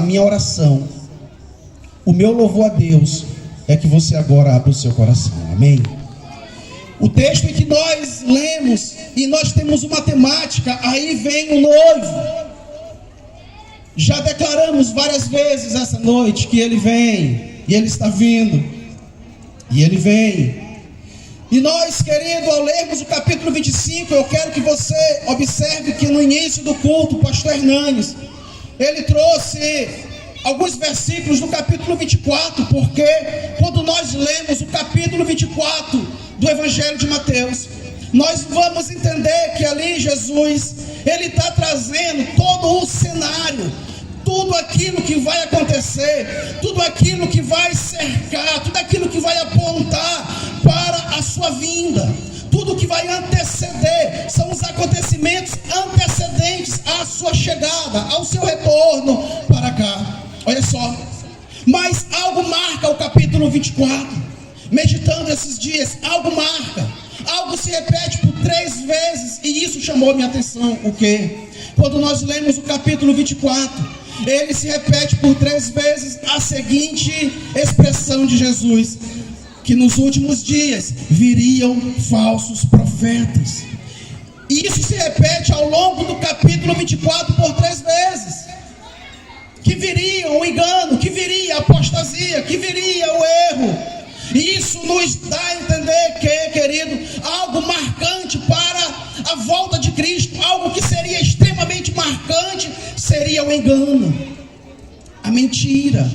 minha oração, o meu louvor a Deus é que você agora abra o seu coração. Amém? O texto em que nós lemos e nós temos uma temática, aí vem o noivo. Já declaramos várias vezes essa noite que ele vem, e ele está vindo, e ele vem. E nós, querido, ao lermos o capítulo 25, eu quero que você observe que no início do culto, o pastor Hernanes, ele trouxe alguns versículos do capítulo 24, porque quando nós lemos o capítulo 24 do Evangelho de Mateus, nós vamos entender que ali Jesus, ele está trazendo todo o cenário, tudo aquilo que vai acontecer, tudo aquilo que vai cercar, tudo aquilo que vai apontar para a sua vinda, tudo que vai anteceder, são os acontecimentos antecedentes à sua chegada, ao seu retorno para cá. Olha só, mas algo marca o capítulo 24, meditando esses dias, algo marca, algo se repete por 3 vezes, e isso chamou minha atenção. O quê? Quando nós lemos o capítulo 24, ele se repete por 3 vezes a seguinte expressão de Jesus, que nos últimos dias viriam falsos profetas. E isso se repete ao longo do capítulo 24 por 3 vezes. Que viria o engano, que viria a apostasia, que viria o erro. E isso nos dá a entender que, querido, algo marcante para a volta de Cristo, algo que seria extremamente marcante, seria o engano, a mentira,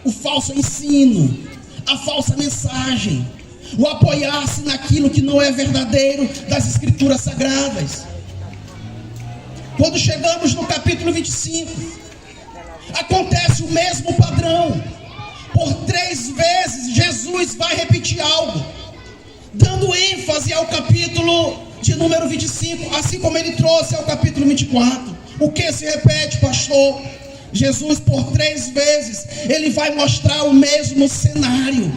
o falso ensino, a falsa mensagem, o apoiar-se naquilo que não é verdadeiro das Escrituras Sagradas. Quando chegamos no capítulo 25, acontece o mesmo padrão. Por 3 vezes Jesus vai repetir algo, dando ênfase ao capítulo de número 25, assim como ele trouxe ao capítulo 24. O que se repete, pastor? Jesus, por 3 vezes, ele vai mostrar o mesmo cenário.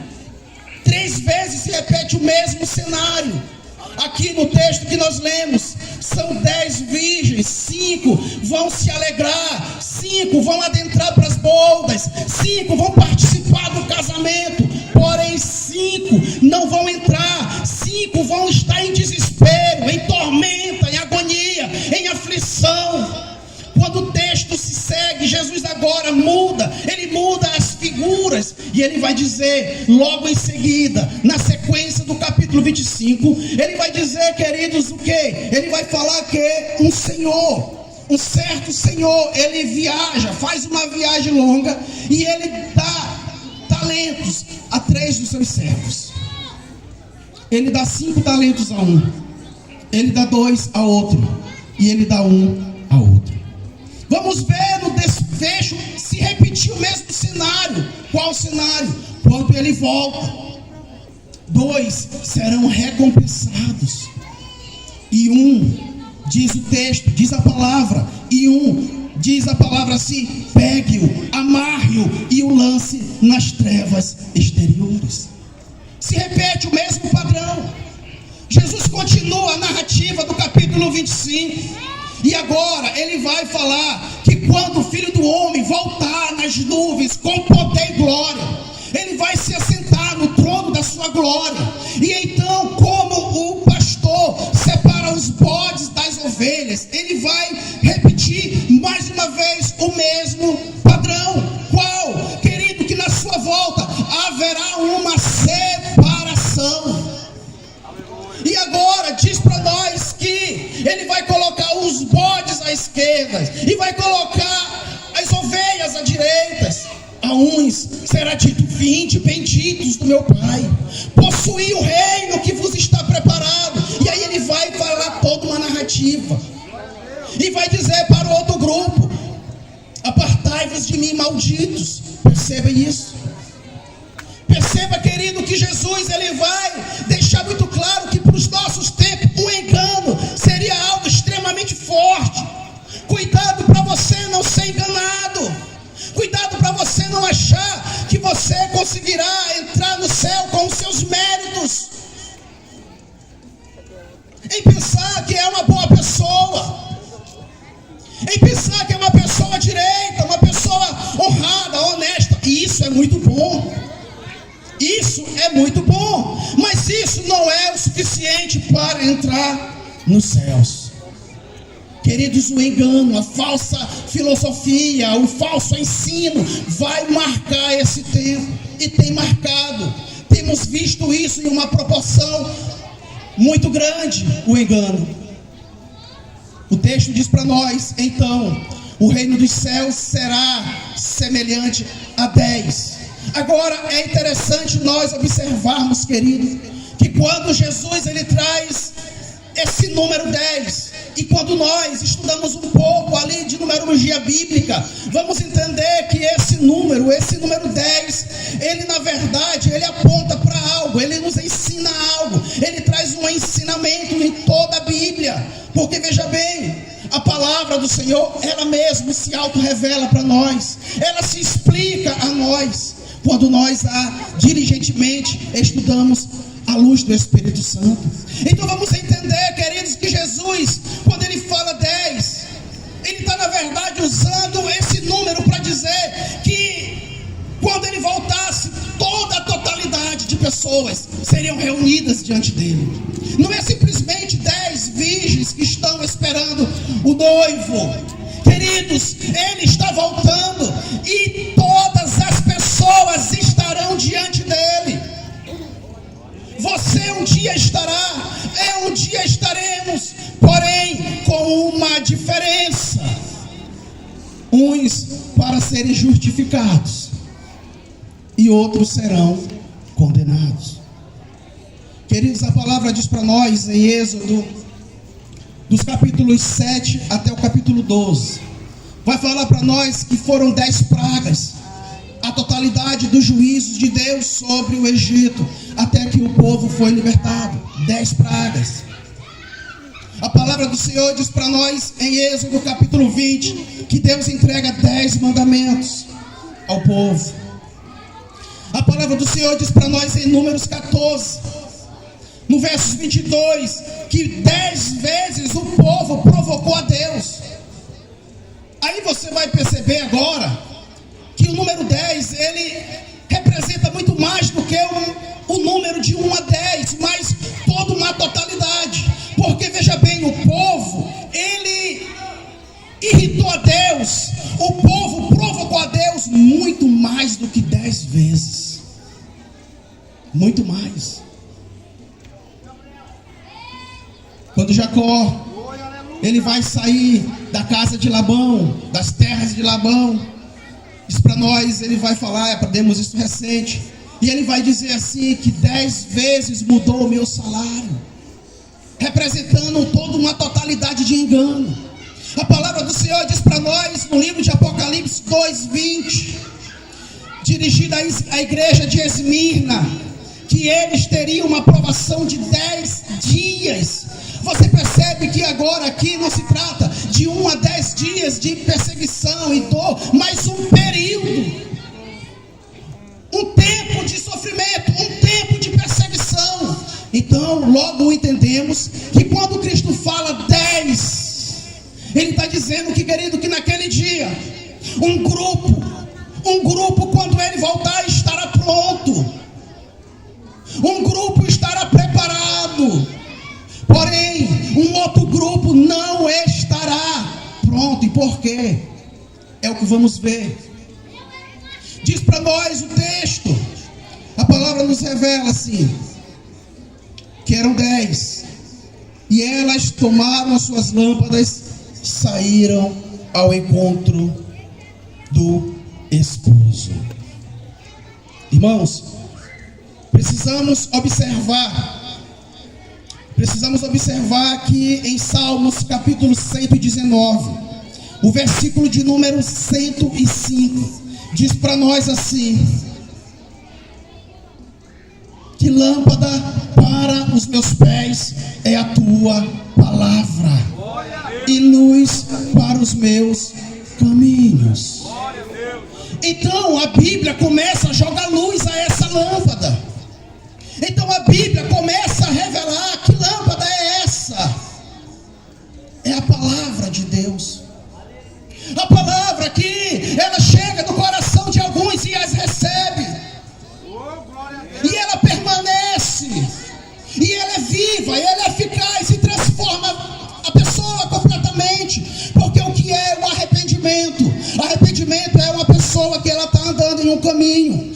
3 vezes se repete o mesmo cenário. Aqui no texto que nós lemos, são 10 virgens, 5 vão se alegrar, 5 vão adentrar para as bodas, 5 vão participar do casamento, porém 5 não vão entrar, 5 vão estar em desespero, em tormenta, em agonia, em aflição. Quando o texto se segue, Jesus agora muda, ele muda as figuras, e ele vai dizer, logo em seguida, na sequência do capítulo 25, ele vai dizer, queridos, o que? Ele vai falar que um senhor, um certo senhor, ele viaja, faz uma viagem longa, e ele dá talentos a 3 dos seus servos. Ele dá 5 talentos a um, ele dá 2 a outro, e ele dá 1 a outro. Vamos ver no desfecho se repetir o mesmo cenário. Qual cenário? Quando ele volta, 2 serão recompensados, e 1, diz o texto, diz a palavra, e 1, diz a palavra assim, pegue-o, amarre-o e o lance nas trevas exteriores. Se repete o mesmo padrão. Jesus continua a narrativa do capítulo 25. E agora ele vai falar que quando o Filho do Homem voltar nas nuvens com poder e glória, ele vai se assentar no trono da sua glória. E então, como o pastor separa os bodes das ovelhas, ele vai repetir mais uma vez o mesmo padrão. Qual? Querido, que na sua volta haverá uma separação. E agora diz para nós que ele vai colocar os bodes à esquerda e vai colocar as ovelhas à direita. A uns será dito, vinde, benditos do meu Pai, possuí o reino que vos está preparado. E aí ele vai falar toda uma narrativa e vai dizer para o outro grupo, apartai-vos de mim, malditos. Perceba isso. Perceba, querido, que Jesus ele vai deixar muito claro que para os nossos tempos o engano seria algo extremamente forte. Cuidado para você não ser enganado. Cuidado para você não achar que você conseguirá entrar no céu com os seus méritos, em pensar que é uma boa pessoa, em pensar que é uma pessoa direita, uma pessoa é muito bom, mas isso não é o suficiente para entrar nos céus. Queridos, o engano, a falsa filosofia, o falso ensino vai marcar esse tempo, e tem marcado. Temos visto isso em uma proporção muito grande, o engano. O texto diz para nós: então, o reino dos céus será semelhante a 10. Agora, é interessante nós observarmos, querido, que quando Jesus ele traz esse número 10, e quando nós estudamos um pouco ali de numerologia bíblica, vamos entender que esse número 10, ele na verdade, ele aponta para algo, ele nos ensina algo, ele traz um ensinamento em toda a Bíblia, porque veja bem, a palavra do Senhor, ela mesma se auto-revela para nós, ela se explica a nós, quando nós a diligentemente estudamos à luz do Espírito Santo. Então vamos entender, queridos, que Jesus, quando ele fala 10, ele está na verdade usando esse número para dizer que quando ele voltasse, toda a totalidade de pessoas seriam reunidas diante dele. Não é simplesmente 10 virgens que estão esperando o noivo. Queridos, ele está voltando e todas as pessoas estarão diante dele. Você um dia estará, um dia estaremos, porém com uma diferença: uns para serem justificados e outros serão condenados. Queridos, a palavra diz para nós em Êxodo, dos capítulos 7 até o capítulo 12, vai falar para nós que foram 10 pragas, a totalidade dos juízos de Deus sobre o Egito, até que o povo foi libertado. 10 pragas. A palavra do Senhor diz para nós em Êxodo capítulo 20, que Deus entrega 10 mandamentos ao povo. A palavra do Senhor diz para nós em Números 14, no versos 22, que 10 vezes o povo provocou a Deus. Aí você vai perceber agora que o número 10, ele representa muito mais do que o número de 1 a 10, mas toda uma totalidade. Porque veja bem, o povo, ele irritou a Deus, o povo provocou a Deus muito mais do que 10 vezes. Muito mais. Quando Jacó, ele vai sair da casa de Labão, das terras de Labão, isso para nós, ele vai falar, aprendemos isso recente, e ele vai dizer assim, que 10 vezes mudou o meu salário, representando toda uma totalidade de engano. A palavra do Senhor diz para nós, no livro de Apocalipse 2:20, dirigida à igreja de Esmirna, que eles teriam uma aprovação de 10 dias. Você percebe que agora aqui não se trata de 1 a 10 dias de perseguição e dor, mas um período, um tempo de sofrimento, um tempo de perseguição. Então logo entendemos que quando Cristo fala 10, ele está dizendo que, querido, que naquele dia um grupo quando ele voltar estará pronto, um grupo estará preparado, porém um outro grupo não estará pronto. E por quê? É o que vamos ver. Diz para nós o texto, a palavra nos revela assim, que eram 10, e elas tomaram as suas lâmpadas, saíram ao encontro do esposo. Irmãos, precisamos observar que em Salmos capítulo 119, o versículo de número 105, diz para nós assim: que lâmpada para os meus pés é a tua palavra, e luz para os meus caminhos. Então a Bíblia começa a jogar luz a essa lâmpada. Então a Bíblia começa a revelar que lâmpada é essa. É a palavra de Deus. A palavra que ela chega no coração de alguns e as recebe, e ela permanece uma pessoa que ela está andando em um caminho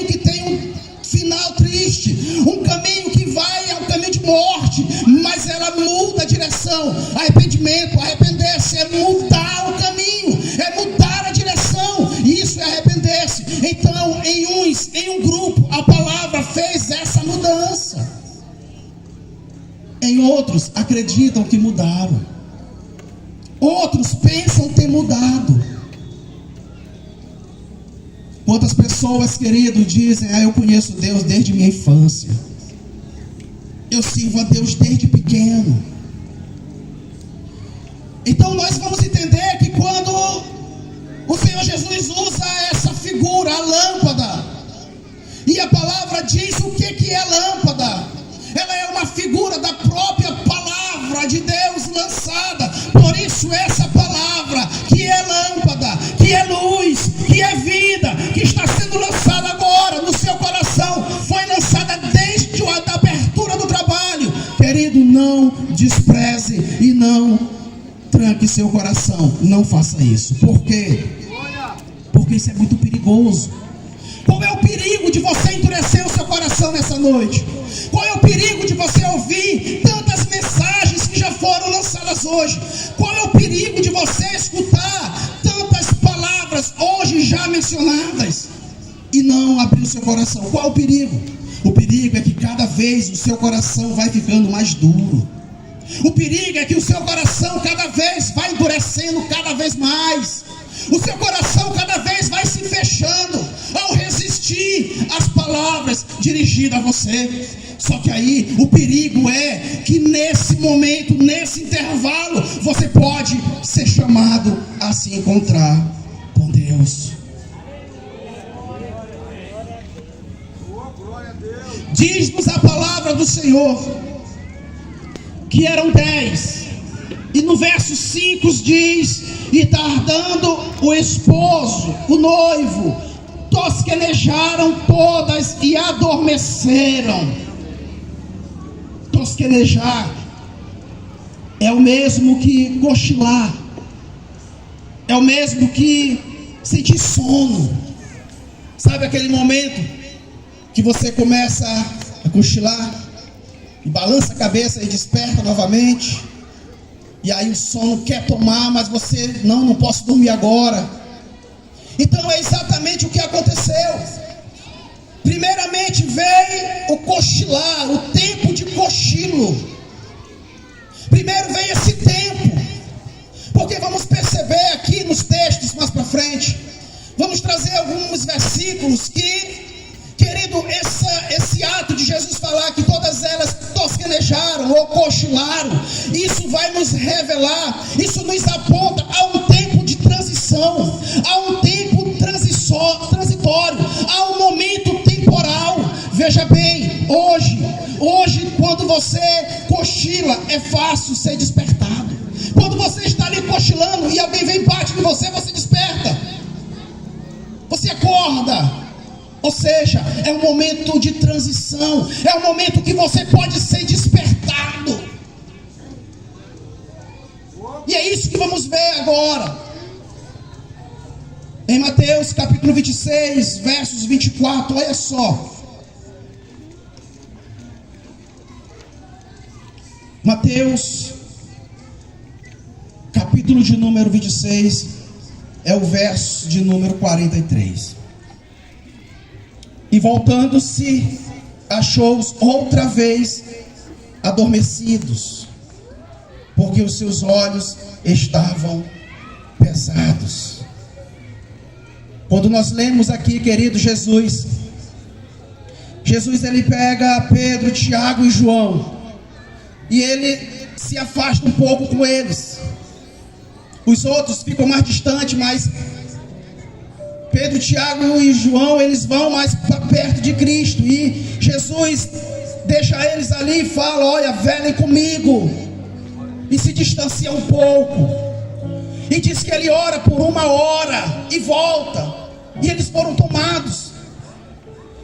que tem um final triste, um caminho que vai ao caminho de morte, mas ela muda a direção. Arrependimento, arrepender-se é mudar o caminho, é mudar a direção, e isso é arrepender-se. Então, em um grupo, a palavra fez essa mudança. Em outros, acreditam que mudaram. Outros pensam ter mudado. Quantas pessoas, querido, dizem: eu conheço Deus desde minha infância, eu sirvo a Deus desde pequeno. Então nós vamos entender que quando o Senhor Jesus usa essa figura, a lâmpada, e a palavra diz o que é lâmpada, ela é uma figura da própria palavra de Deus lançada. Por isso essa palavra, que é lâmpada, que é luz, que é vida, que está sendo lançada agora no seu coração, foi lançada desde a abertura do trabalho. Querido, não despreze e não tranque seu coração. Não faça isso. Por quê? Porque isso é muito perigoso. Qual é o perigo de você endurecer o seu coração nessa noite? Qual é o perigo de você ouvir tantas mensagens que já foram lançadas hoje? Qual é o perigo de você escutar tantas palavras hoje já mencionadas e não abrir o seu coração? Qual é o perigo? O perigo é que cada vez o seu coração vai ficando mais duro. O perigo é que o seu coração cada vez vai endurecendo cada vez mais. O seu coração cada vez vai se fechando ao resistir às palavras dirigidas a você. Só que aí o perigo é que nesse momento, nesse intervalo, você pode ser chamado a se encontrar com Deus. Diz-nos a palavra do Senhor que eram 10, e no verso 5 diz: e tardando o esposo, o noivo, tosquenejaram todas e adormeceram. Tosquenejar é o mesmo que cochilar, é o mesmo que sentir sono. Sabe aquele momento que você começa a cochilar e balança a cabeça e desperta novamente, e aí o sono quer tomar, mas você não posso dormir agora. Então é exatamente o que aconteceu. Primeiramente veio o cochilar, o tempo de cochilo. Primeiro veio esse tempo, porque vamos perceber aqui nos textos mais para frente, vamos trazer alguns versículos que, querido, esse ato de Jesus falar que todas elas tosquenejaram ou cochilaram, isso vai nos revelar, isso nos aponta a um tempo de transição, a um tempo transitório, a um momento temporal. Veja bem, hoje quando você cochila, é fácil ser despertado. Quando você está ali cochilando e alguém vem bate em você, você desperta, você acorda. Ou seja, é um momento de transição, é um momento que você pode ser despertado. E é isso que vamos ver agora. Em Mateus capítulo 26, versos 24, olha só. Mateus, capítulo de número 26, é o verso de número 43. E voltando-se, achou-os outra vez adormecidos, porque os seus olhos estavam pesados. Quando nós lemos aqui, querido, Jesus ele pega Pedro, Tiago e João, e ele se afasta um pouco com eles. Os outros ficam mais distantes, mas Pedro, Tiago e João, eles vão mais para perto de Cristo. E Jesus deixa eles ali e fala: olha, velem comigo. E se distancia um pouco. E diz que ele ora por 1 hora e volta. E eles foram tomados.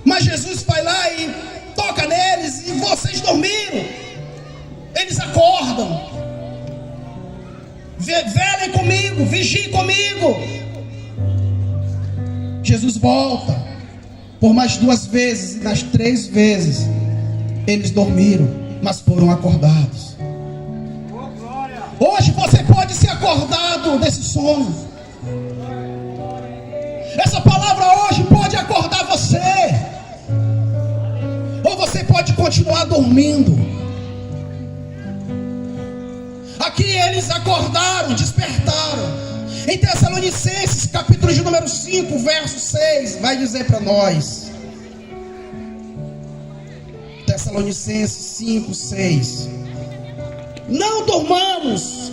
Mas Jesus vai lá e toca neles: e vocês dormiram. Eles acordam. Velem comigo, vigiem comigo. Jesus volta por mais 2 vezes, e nas 3 vezes eles dormiram, mas foram acordados. Hoje você pode ser acordado desse sono. Essa palavra hoje pode acordar você. Ou você pode continuar dormindo. Aqui eles acordaram, despertaram. Em Tessalonicenses, capítulo de número 5, verso 6, vai dizer para nós. Tessalonicenses 5, 6. Não dormamos,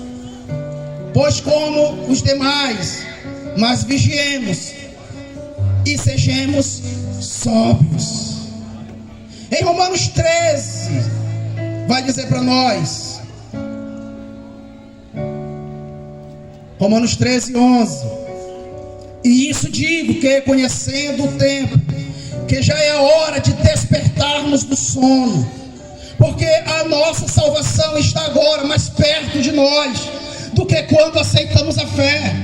pois como os demais, mas vigiemos e sejamos sóbrios. Em Romanos 13, vai dizer para nós. Romanos 13, 11. E isso digo, que conhecendo o tempo, que já é hora de despertarmos do sono, porque a nossa salvação está agora mais perto de nós do que quando aceitamos a fé.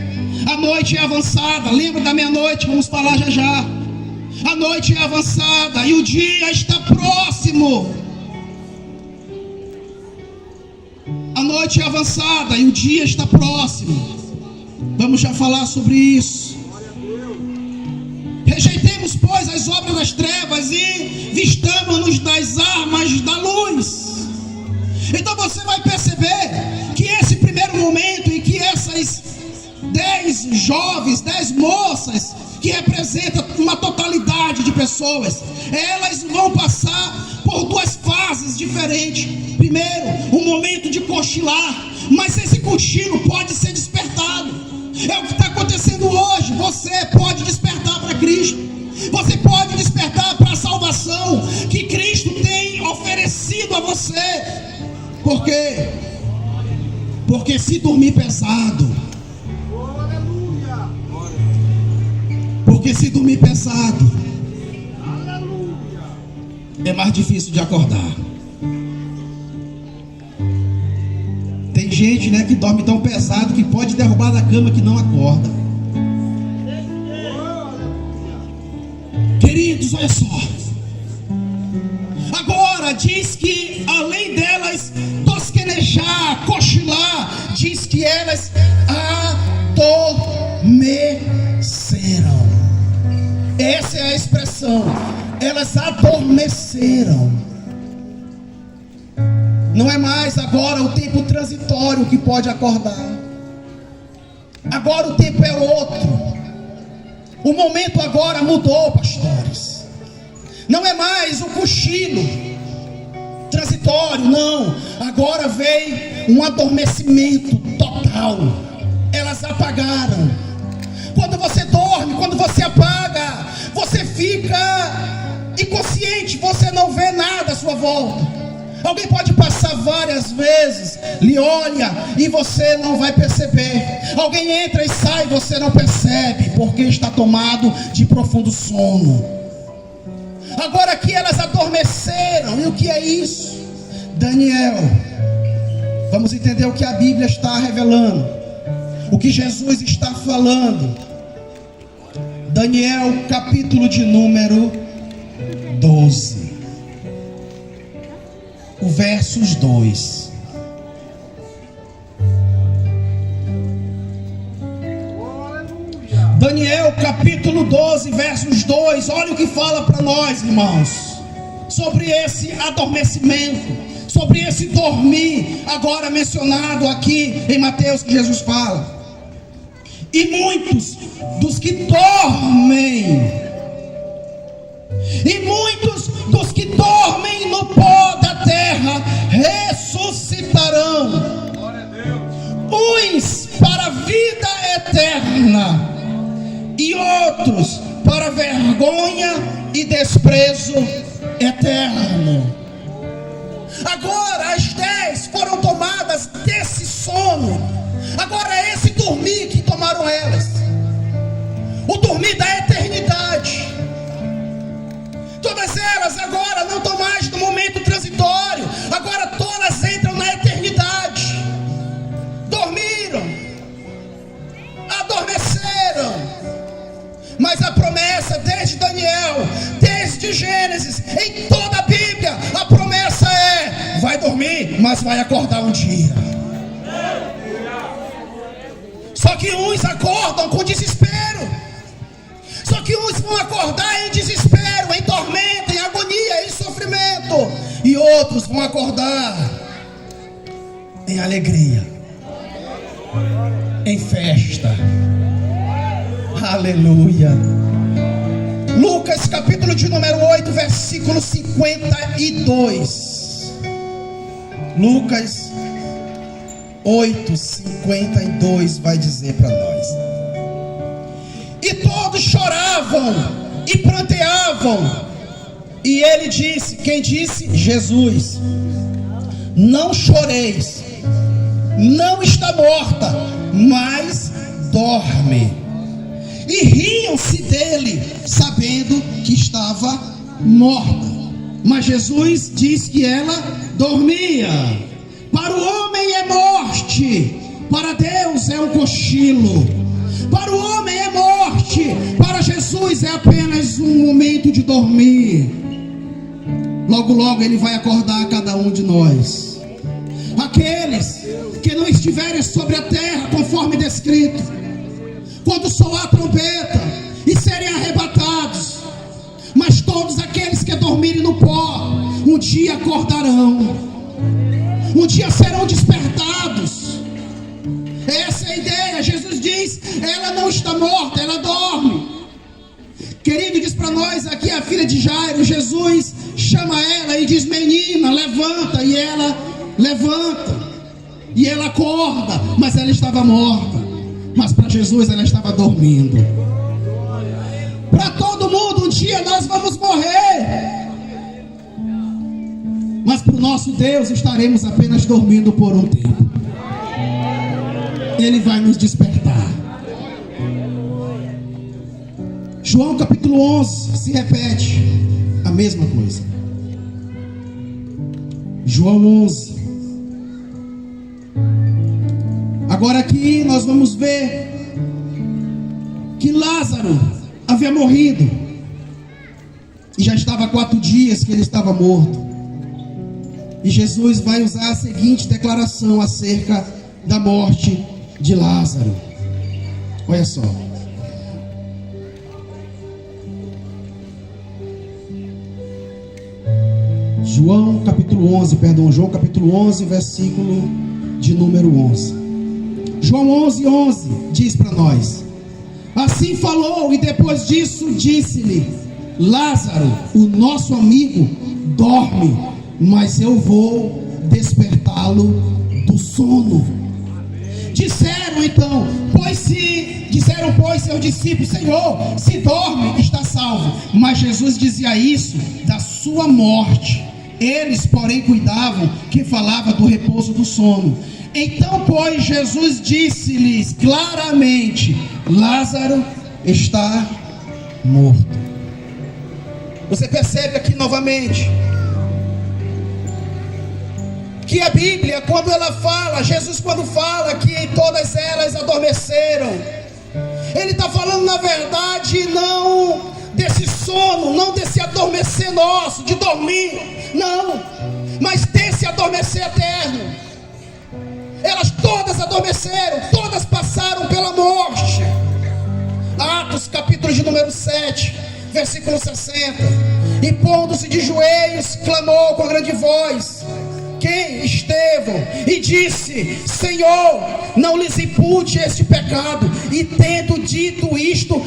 A noite é avançada, lembra da meia-noite, vamos falar já já. A noite é avançada e o dia está próximo. A noite é avançada e o dia está próximo. Vamos já falar sobre isso. Rejeitemos, pois, as obras das trevas e vistamos-nos das armas da luz. Então você vai perceber que esse primeiro momento em que essas 10 jovens, 10 moças, que representam uma totalidade de pessoas, elas vão passar por 2 fases diferentes. Primeiro, um momento de cochilar, mas esse cochilo pode ser despertado. É o que está acontecendo hoje. Você pode despertar para Cristo. Você pode despertar para a salvação que Cristo tem oferecido a você. Por quê? Porque se dormir pesado, porque se dormir pesado, é mais difícil de acordar. Tem gente, né, que dorme tão pesado que pode derrubar da cama que não acorda. Queridos, olha só. Agora diz que além delas tosquenejar, cochilar, diz que elas adormeceram. Essa é a expressão. Elas adormeceram. Não é mais agora o tempo transitório que pode acordar. Agora o tempo é outro. O momento agora mudou, pastores. Não é mais o cochilo transitório, não. Agora vem um adormecimento total. Elas apagaram. Quando você dorme, quando você apaga, você fica inconsciente, você não vê nada à sua volta. Alguém pode passar várias vezes, lhe olha e você não vai perceber. Alguém entra e sai e você não percebe, porque está tomado de profundo sono. Agora aqui elas adormeceram. E o que é isso? Daniel, vamos entender o que a Bíblia está revelando, o que Jesus está falando. Daniel, capítulo de número 12. O versos 2. Daniel capítulo 12, versos 2. Olha o que fala para nós, irmãos, sobre esse adormecimento, sobre esse dormir, agora mencionado aqui em Mateus, que Jesus fala. E muitos dos que dormem, e muitos dos que dormem no pó da terra ressuscitarão, uns para a vida eterna e outros para vergonha e desprezo eterno. Agora as 10 foram tomadas desse sono. Agora é esse dormir que tomaram elas, o dormir da eternidade. Todas elas agora não estão mais no momento transitório. Agora todas entram na eternidade. Dormiram, adormeceram, mas a promessa Gênesis, em toda a Bíblia, a promessa é: vai dormir, mas vai acordar um dia. Só que uns acordam com desespero. Só que uns vão acordar em desespero, em tormento, em agonia, em sofrimento. E outros vão acordar em alegria, em festa. Aleluia. Lucas capítulo de número 8, versículo 52. Lucas 8:52 vai dizer para nós: e todos choravam e pranteavam. E ele disse, quem disse? Jesus: não choreis, não está morta, mas dorme. E riam-se dele, sabendo que estava morta. Mas Jesus disse que ela dormia. Para o homem é morte, para Deus é um cochilo. Para o homem é morte, para Jesus é apenas um momento de dormir. Logo, logo ele vai acordar cada um de nós. Aqueles que não estiverem sobre a terra, conforme descrito, quando soar a trombeta e serem arrebatados. Mas todos aqueles que dormirem no pó, um dia acordarão, um dia serão despertados. Essa é a ideia. Jesus diz: ela não está morta, ela dorme. Querido, diz para nós aqui a filha de Jairo. Jesus chama ela e diz: menina, levanta. E ela levanta, e ela acorda. Mas ela estava morta. Mas para Jesus ela estava dormindo. Para todo mundo um dia nós vamos morrer. Mas para o nosso Deus estaremos apenas dormindo por um tempo. Ele vai nos despertar. João capítulo 11 se repete a mesma coisa. João 11. Agora aqui nós vamos ver que Lázaro havia morrido. E já estava 4 dias que ele estava morto. E Jesus vai usar a seguinte declaração acerca da morte de Lázaro. Olha só. João capítulo 11, versículo de número 11. João 11 diz para nós: assim falou, e depois disso disse-lhe: Lázaro, o nosso amigo, dorme, mas eu vou despertá-lo do sono. Disseram pois seus discípulos: Senhor, se dorme, está salvo. Mas Jesus dizia isso da sua morte. Eles, porém, cuidavam que falava do repouso do sono. Então, pois, Jesus disse-lhes claramente: Lázaro está morto. Você percebe aqui novamente que a Bíblia, quando ela fala, Jesus quando fala que em todas elas adormeceram, ele está falando na verdade não desse sono, não desse adormecer nosso, de dormir, não, mas desse adormecer eterno. Elas todas adormeceram, todas passaram pela morte. Atos capítulo de número 7, versículo 60. E pondo-se de joelhos, clamou com grande voz, quem? Estevão, e disse: Senhor, não lhes impute este pecado. E tendo dito isto,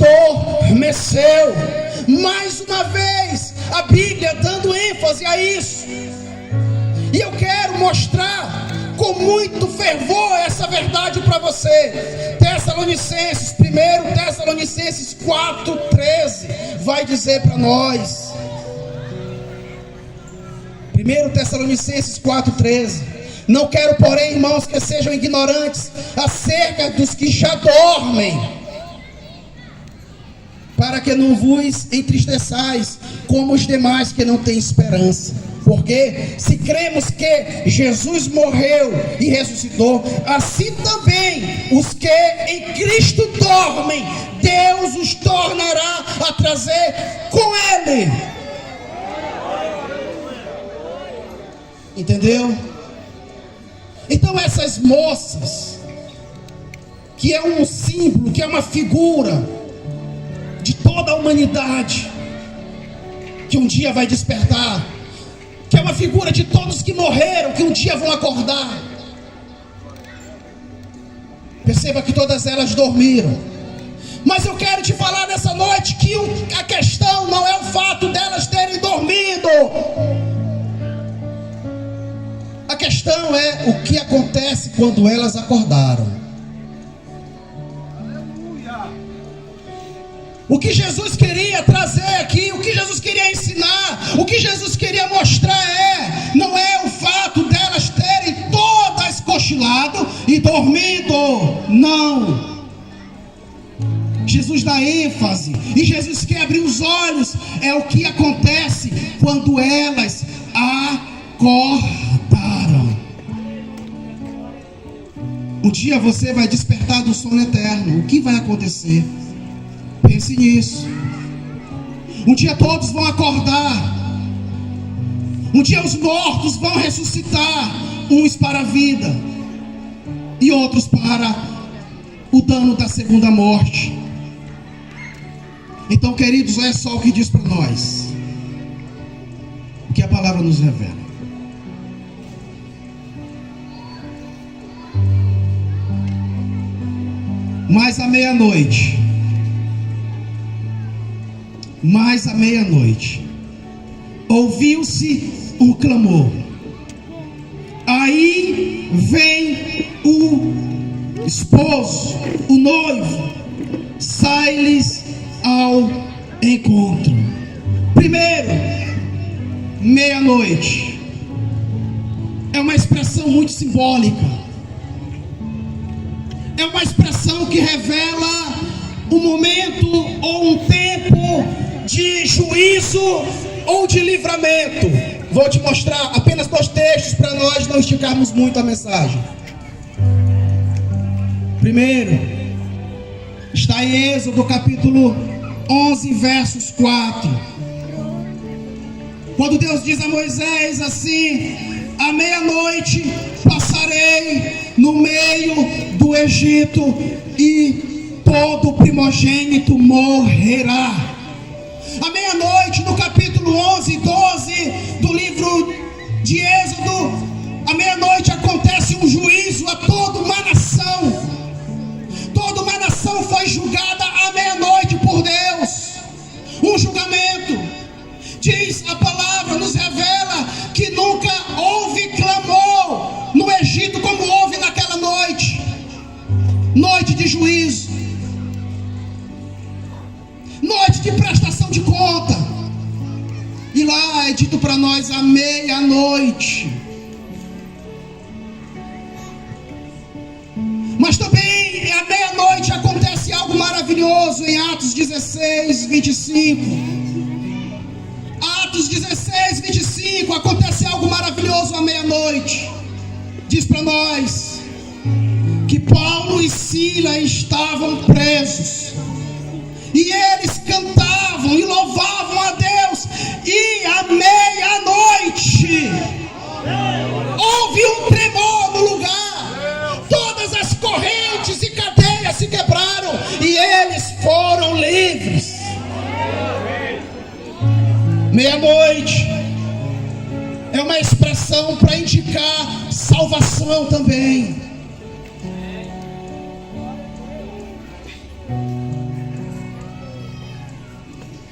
adormeceu. Mais uma vez, a Bíblia dando ênfase a isso. E eu quero mostrar com muito fervor essa verdade para você. Tessalonicenses 4:13 vai dizer para nós. 1 Tessalonicenses 4:13. Não quero, porém, irmãos, que sejam ignorantes acerca dos que já dormem, para que não vos entristeçais como os demais que não têm esperança. Porque se cremos que Jesus morreu e ressuscitou, assim também os que em Cristo dormem, Deus os tornará a trazer com dele. Entendeu? Então essas moças, que é um símbolo, que é uma figura de toda a humanidade, que um dia vai despertar, que é uma figura de todos que morreram, que um dia vão acordar. Perceba que todas elas dormiram. Mas eu quero te falar nessa noite que a questão não é o fato delas terem dormido. A questão é o que acontece quando elas acordaram. O que Jesus queria trazer aqui, o que Jesus queria ensinar, o que Jesus queria mostrar não é o fato delas terem todas cochilado e dormido, não. Jesus dá ênfase, e Jesus quer abrir os olhos, é o que acontece quando elas acordaram. Um dia você vai despertar do sono eterno. O que vai acontecer? Pense nisso. Um dia todos vão acordar. Um dia os mortos vão ressuscitar, uns para a vida e outros para o dano da segunda morte. Então, queridos, olha só o que diz para nós, o que a palavra nos revela. Mas à meia-noite, ouviu-se um clamor. Aí vem o esposo, o noivo, sai-lhes ao encontro. Primeiro, meia-noite é uma expressão muito simbólica. É uma expressão que revela um momento ou um tempo de juízo ou de livramento. Vou te mostrar apenas 2 textos para nós não esticarmos muito a mensagem. Primeiro, está em Êxodo capítulo 11, versos 4. Quando Deus diz a Moisés assim: à meia-noite passarei no meio do Egito e todo primogênito morrerá. À meia-noite, no capítulo 11 e 12 do livro de Êxodo, à meia-noite acontece um juízo a toda uma nação. Toda uma nação foi julgada à meia-noite por Deus. Um julgamento. Diz a palavra, nos revela que nunca houve clamor no Egito como houve naquela noite. Noite de juízo. Noite de prestação de conta. E lá é dito para nós à meia-noite. Mas também à meia-noite acontece algo maravilhoso em Atos 16, 25. Atos 16, 25, acontece algo maravilhoso à meia-noite. Diz para nós que Paulo e Silas estavam presos. E eles cantavam e louvavam a Deus. E à meia-noite houve um tremor no lugar. Todas as correntes e cadeias se quebraram e eles foram livres. Meia-noite é uma expressão para indicar salvação também.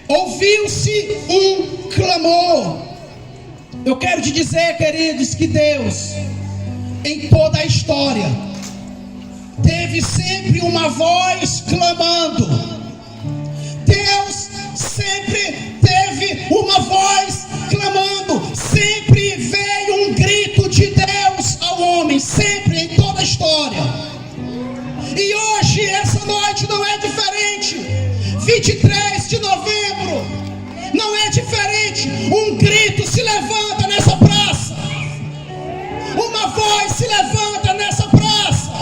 Ouviu-se um clamor. Eu quero te dizer, queridos, que Deus, em toda a história, teve sempre uma voz clamando. Deus sempre teve uma voz clamando. Sempre veio um grito de Deus ao homem. Sempre, em toda a história. E hoje, essa noite não é diferente. 23 de novembro, não é diferente. Um grito se levanta nessa praça. Uma voz se levanta nessa praça.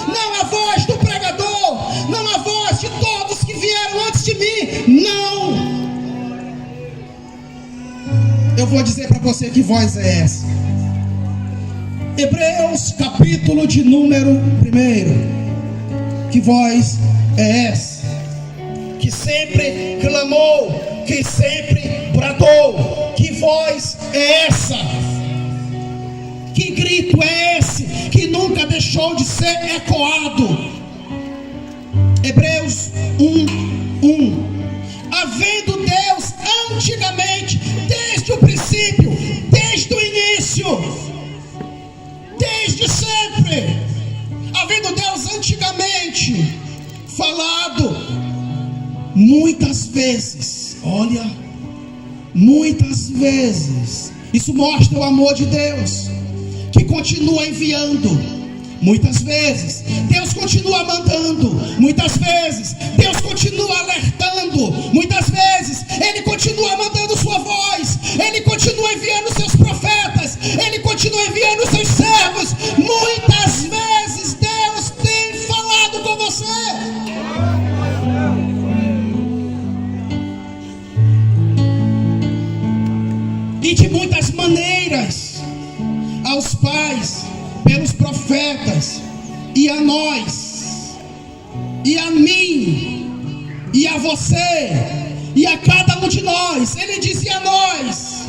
Não a voz do pregador, não a voz de todos que vieram antes de mim. Não. eu vou dizer para você que voz é essa. Hebreus capítulo de número 1. Que voz é essa? Que sempre clamou, que sempre bradou. Que voz é essa? Que grito é esse que nunca deixou de ser ecoado? Hebreus 1:1. Havendo Deus antigamente, desde o princípio, desde o início, desde sempre, havendo Deus antigamente falado muitas vezes, olha, muitas vezes. Isso mostra o amor de Deus, que continua enviando. Muitas vezes Deus continua mandando. Muitas vezes Deus continua alertando. Muitas vezes Ele continua mandando sua voz. Ele continua enviando seus profetas. Ele continua enviando seus servos. Muitas vezes Deus tem falado com você. E de muitas maneiras, aos pais, pelos profetas, e a nós, e a mim, e a você, e a cada um de nós. Ele dizia a nós: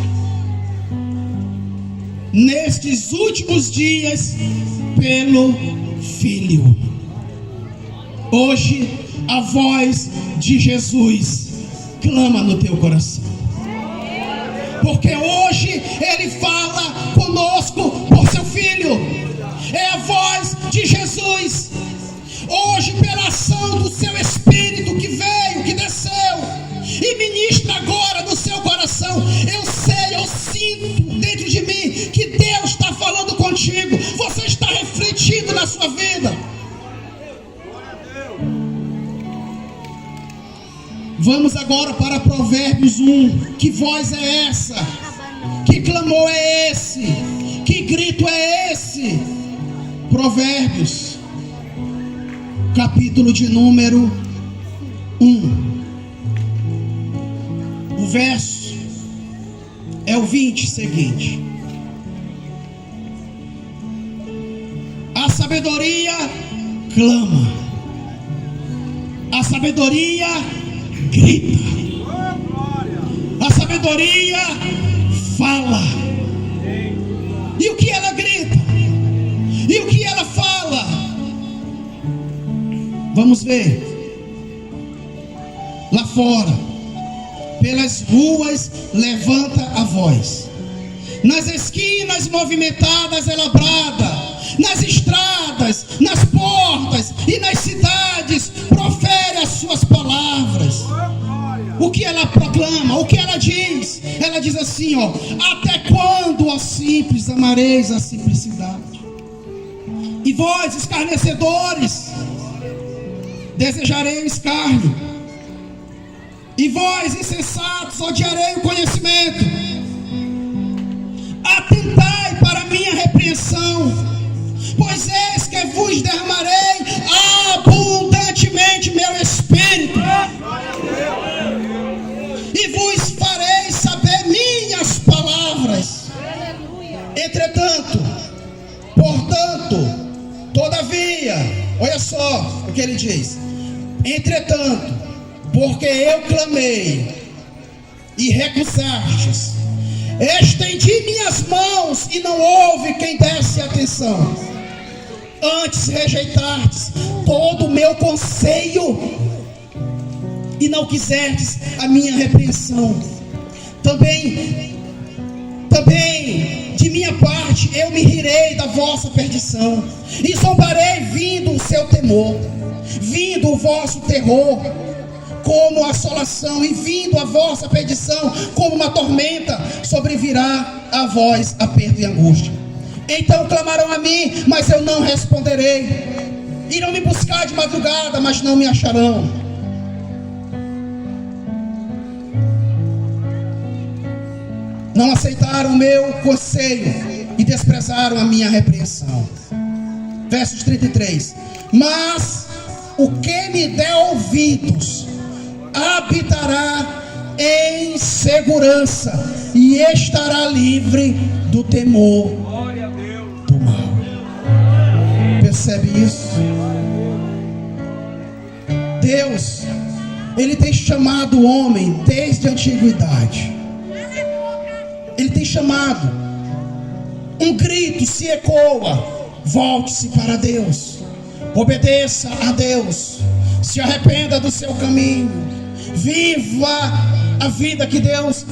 nestes últimos dias, pelo Filho. Hoje a voz de Jesus clama no teu coração, porque hoje Ele fala conosco por seu Filho. É a voz de Jesus. Hoje, pela ação do seu Espírito que veio, que desceu e ministra agora no seu coração, eu sei, eu sinto dentro de mim que Deus está falando contigo. Você está refletindo na sua vida. Vamos agora para Provérbios 1. Que voz é essa? Que clamor é esse? Que grito é esse? Provérbios, capítulo de número 1. O verso é o 20 seguinte. A sabedoria clama, a sabedoria grita, a sabedoria fala. E o que ela grita? E o que ela fala? Vamos ver. Lá fora, pelas ruas, levanta a voz. Nas esquinas movimentadas ela brada. Nas estradas, nas portas e nas cidades, profere as suas palavras. O que ela proclama? O que ela diz? Ela diz assim, ó: até quando, ó simples, amareis a simplicidade? E vós, escarnecedores, desejarei o escárnio. E vós, insensatos, odiarei o conhecimento. Atentai para a minha repreensão, pois eis que vos derramarei abundantemente meu espírito, e vos farei saber minhas palavras. Entretanto, portanto, todavia, olha só o que ele diz: entretanto, porque eu clamei e recusastes, estendi minhas mãos e não houve quem desse atenção. Antes rejeitastes todo o meu conselho e não quisestes a minha repreensão. Também de minha parte eu me rirei da vossa perdição e zombarei vindo o seu temor, vindo o vosso terror como assolação, e vindo a vossa perdição como uma tormenta, sobrevirá a vós aperto e angústia. Então clamarão a mim, mas eu não responderei. Irão me buscar de madrugada, mas não me acharão. Não aceitaram o meu conselho e desprezaram a minha repreensão. Versos 33. Mas o que me der ouvidos habitará em segurança, e estará livre do temor do mal. Percebe isso? Deus, Ele tem chamado o homem desde a antiguidade. Ele tem chamado. Um grito se ecoa: volte-se para Deus, obedeça a Deus, se arrependa do seu caminho, viva a vida que Deus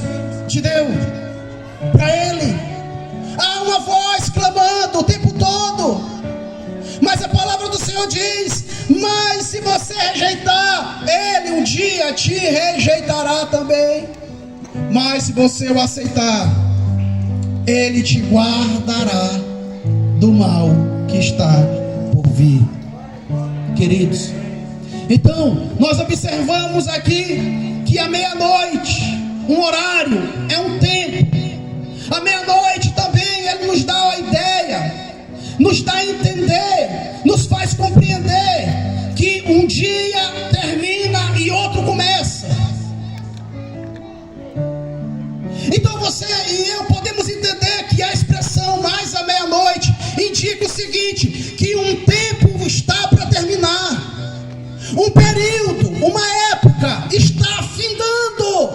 te deu para Ele. Há uma voz clamando o tempo todo, mas a palavra do Senhor diz: mas se você rejeitar, Ele um dia te rejeitará também. Mas se você o aceitar, Ele te guardará do mal que está por vir. Queridos, então nós observamos aqui que a meia-noite, um horário, é um tempo. A meia-noite também Ele nos dá a ideia, nos dá a entender, nos faz compreender que um dia termina e outro começa. Então você e eu podemos entender que a expressão mais à meia-noite indica o seguinte: que um tempo está para terminar, um período, uma época está findando,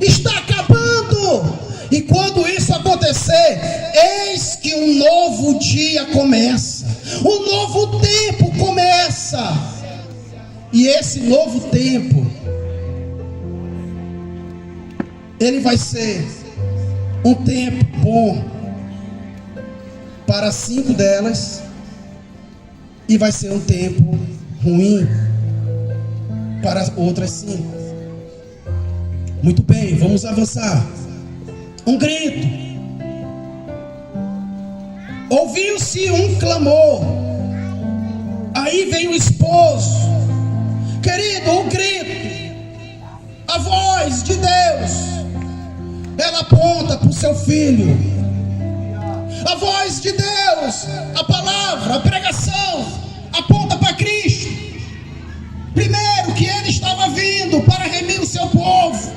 está acabando. E quando isso acontecer, eis que um novo dia começa, um novo tempo começa. E esse novo tempo, ele vai ser um tempo bom para 5 delas, e vai ser um tempo ruim para outras 5. Muito bem, vamos avançar. Um grito. Ouviu-se um clamor. Aí vem o esposo. Querido, o grito, a voz de Deus, ela aponta para o seu filho. A voz de Deus, a palavra, a pregação, aponta para Cristo. Primeiro, que Ele estava vindo para remir o seu povo,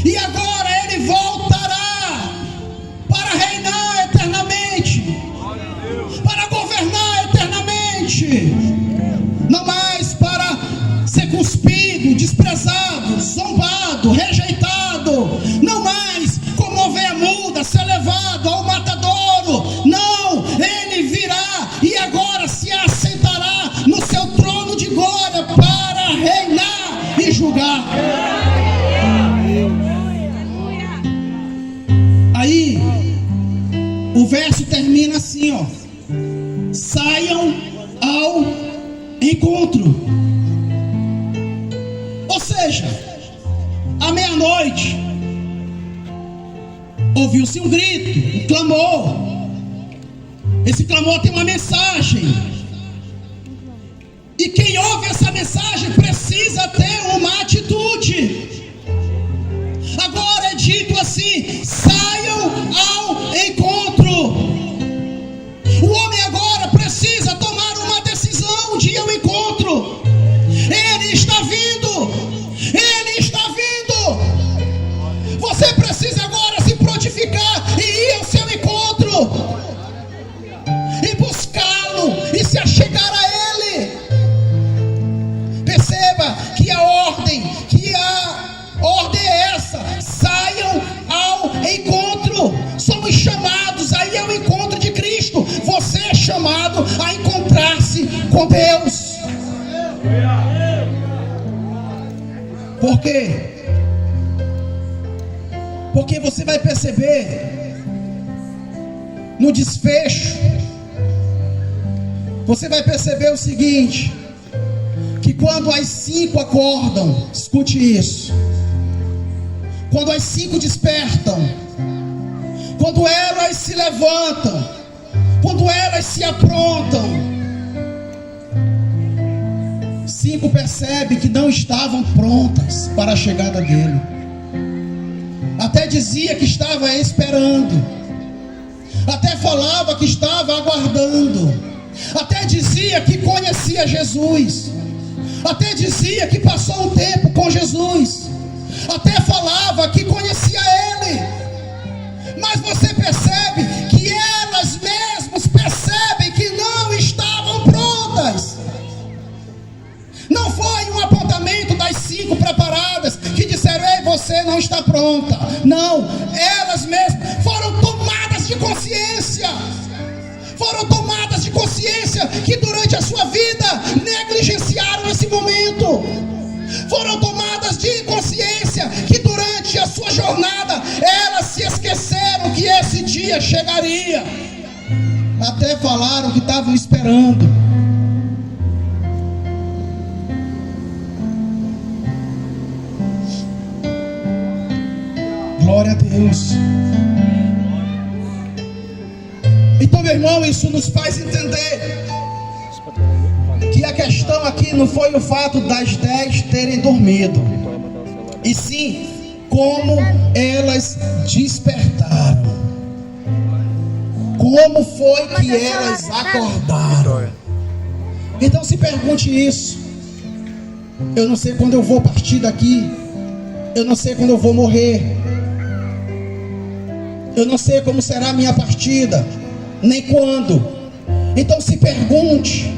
e agora Ele voltará para reinar eternamente, para governar eternamente. Não mais para ser cuspido, desprezado, zombado, rejeitado. Não mais como ovelha muda, ser levado ao matadouro. Não, Ele virá e agora se assentará no seu trono de glória para reinar e julgar. Aí o verso termina assim, ó: saiam ao encontro. Ou seja, à meia-noite ouviu-se um grito, um clamor. Esse clamor tem uma mensagem, e quem ouve essa mensagem precisa ter uma atitude. Agora é dito assim: saiam ao encontro. O homem agora precisa tomar uma decisão de ir ao encontro. Ele está vindo, Ele está vindo. Você precisa agora se prontificar e ir ao seu encontro, e buscá-lo, e se achegar a Ele. Perceba que a ordem é essa: saiam ao encontro. Somos chamados a ir ao encontro de Cristo. Você é chamado a encontrar-se com Deus. Por quê? Porque você vai perceber no desfecho, você vai perceber o seguinte: que quando as 5 acordam, escute isso, quando as 5 despertam, quando elas se levantam, quando elas se aprontam, 5 percebem que não estavam prontas para a chegada dele. Até dizia que estava esperando, até falava que estava aguardando, até dizia que conhecia Jesus, até dizia que passou um tempo com Jesus, até falava que conhecia você não está pronta. Não, elas mesmas foram tomadas de consciência. Foram tomadas de consciência que durante a sua vida negligenciaram esse momento. Foram tomadas de consciência que durante a sua jornada elas se esqueceram que esse dia chegaria. Até falaram que estavam esperando. Glória a Deus. Então, meu irmão, isso nos faz entender que a questão aqui não foi o fato das 10 terem dormido, e sim como elas despertaram. Como foi que elas acordaram? Então se pergunte isso. Eu não sei quando eu vou partir daqui. Eu não sei quando eu vou morrer. Eu não sei como será a minha partida, nem quando. Então se pergunte,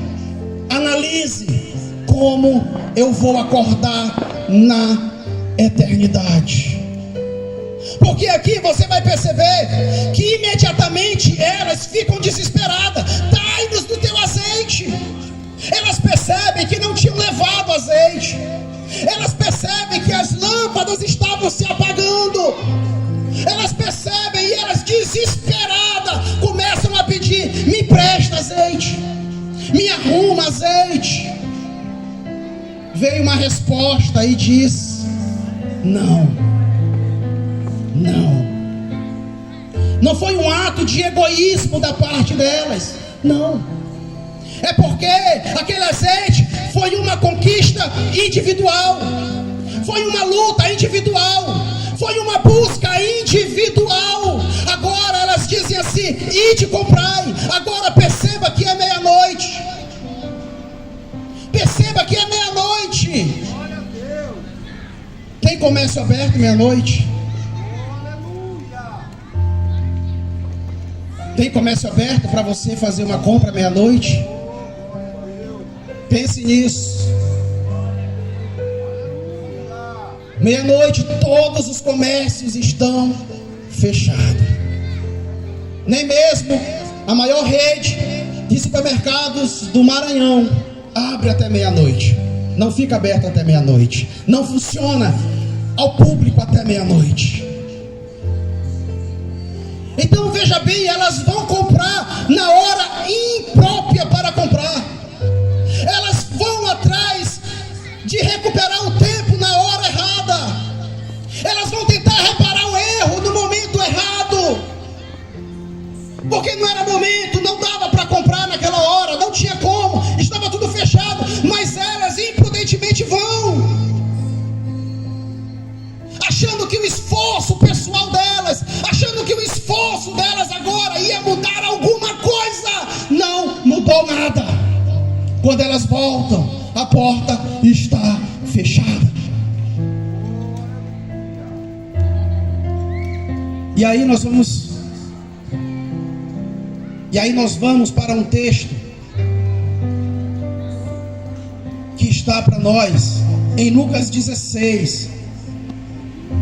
analise como eu vou acordar na eternidade. Porque aqui você vai perceber que imediatamente elas ficam desesperadas. Dai-nos do teu azeite. Elas percebem que não tinham levado azeite. Elas percebem que as lâmpadas estavam se apagando. Elas percebem e elas desesperadas começam a pedir: me presta azeite, me arruma azeite. Veio uma resposta e diz: não, não. Não foi um ato de egoísmo da parte delas, não. É porque aquele azeite foi uma conquista individual, foi uma luta individual, foi uma busca individual. Agora elas dizem assim: ide comprai. Agora perceba que é meia-noite. Perceba que é meia-noite. Tem comércio aberto meia-noite? Tem comércio aberto para você fazer uma compra meia-noite? Pense nisso. Meia-noite todos os comércios estão fechados. Nem mesmo a maior rede de supermercados do Maranhão abre até meia-noite. Não fica aberto até meia-noite. Não funciona ao público até meia-noite. Então veja bem, elas vão comprar na hora imprópria para comprar. Elas vão atrás de recuperar o tempo na hora errada. Elas vão tentar reparar o erro no momento errado. Porque não era momento, não dava para comprar naquela hora, não tinha como, estava tudo fechado. Mas elas imprudentemente vão, achando que o esforço pessoal delas, achando que o esforço delas agora ia mudar alguma coisa. Não mudou nada. Quando elas voltam, a porta está fechada. E aí nós vamos para um texto que está para nós em Lucas 16.